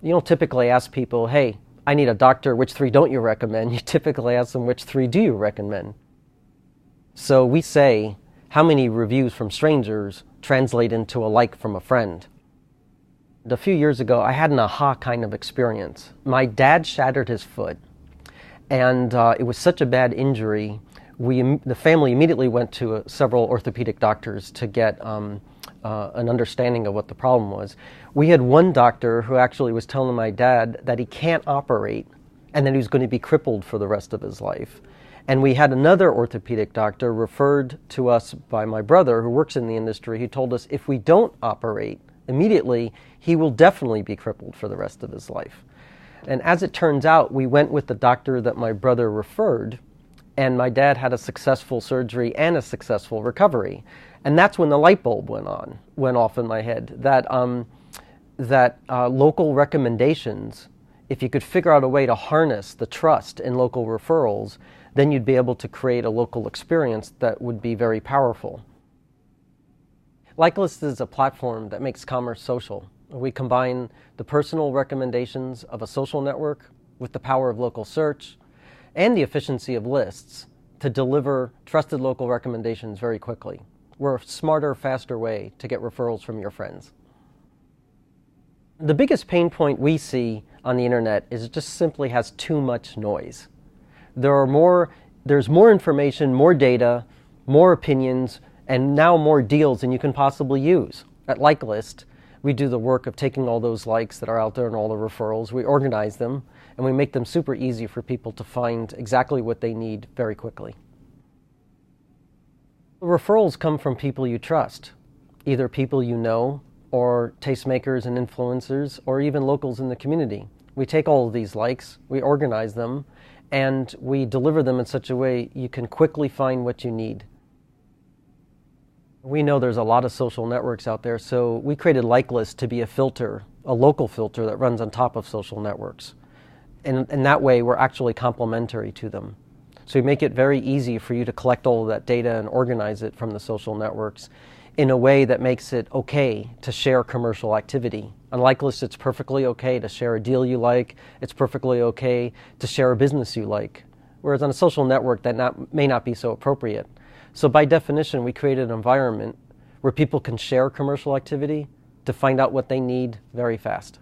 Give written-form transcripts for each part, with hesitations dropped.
You don't typically ask people, hey, I need a doctor, which 3 don't you recommend? You typically ask them, which 3 do you recommend? So we say, how many reviews from strangers translate into a like from a friend? A few years ago, I had an aha kind of experience. My dad shattered his foot, and it was such a bad injury, the family immediately went to several orthopedic doctors to get an understanding of what the problem was. We had one doctor who actually was telling my dad that he can't operate and that he was going to be crippled for the rest of his life. And we had another orthopedic doctor referred to us by my brother who works in the industry who told us if we don't operate immediately, he will definitely be crippled for the rest of his life. And as it turns out, we went with the doctor that my brother referred, and my dad had a successful surgery and a successful recovery. And that's when the light bulb went off in my head, that local recommendations, if you could figure out a way to harness the trust in local referrals, then you'd be able to create a local experience that would be very powerful. LikeList is a platform that makes commerce social. We combine the personal recommendations of a social network with the power of local search and the efficiency of lists to deliver trusted local recommendations very quickly. We're a smarter, faster way to get referrals from your friends. The biggest pain point we see on the internet is it just simply has too much noise. There's more information, more data, more opinions, and now more deals than you can possibly use. At LikeList, we do the work of taking all those likes that are out there and all the referrals, we organize them, and we make them super easy for people to find exactly what they need very quickly. The referrals come from people you trust, either people you know, or tastemakers and influencers, or even locals in the community. We take all of these likes, we organize them, and we deliver them in such a way you can quickly find what you need. We know there's a lot of social networks out there, so we created LikeList to be a filter, a local filter that runs on top of social networks. And that way, we're actually complementary to them. So we make it very easy for you to collect all of that data and organize it from the social networks in a way that makes it okay to share commercial activity. On LikeList, it's perfectly okay to share a deal you like. It's perfectly okay to share a business you like. Whereas on a social network, that may not be so appropriate. So by definition, we created an environment where people can share commercial activity to find out what they need very fast.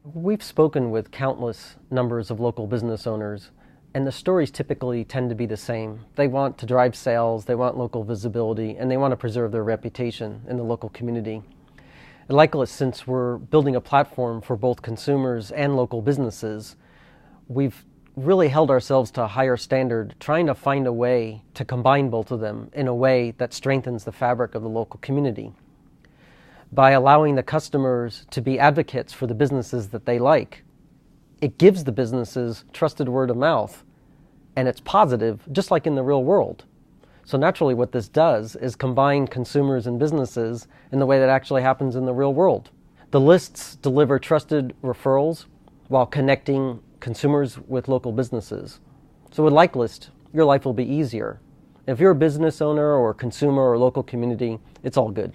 We've spoken with countless numbers of local business owners, and the stories typically tend to be the same. They want to drive sales, they want local visibility, and they want to preserve their reputation in the local community. At LikeList, since we're building a platform for both consumers and local businesses, we've really held ourselves to a higher standard, trying to find a way to combine both of them in a way that strengthens the fabric of the local community. By allowing the customers to be advocates for the businesses that they like, it gives the businesses trusted word of mouth, and it's positive, just like in the real world. So naturally what this does is combine consumers and businesses in the way that actually happens in the real world. The lists deliver trusted referrals while connecting consumers with local businesses. So with LikeList, your life will be easier. If you're a business owner or consumer or local community, it's all good.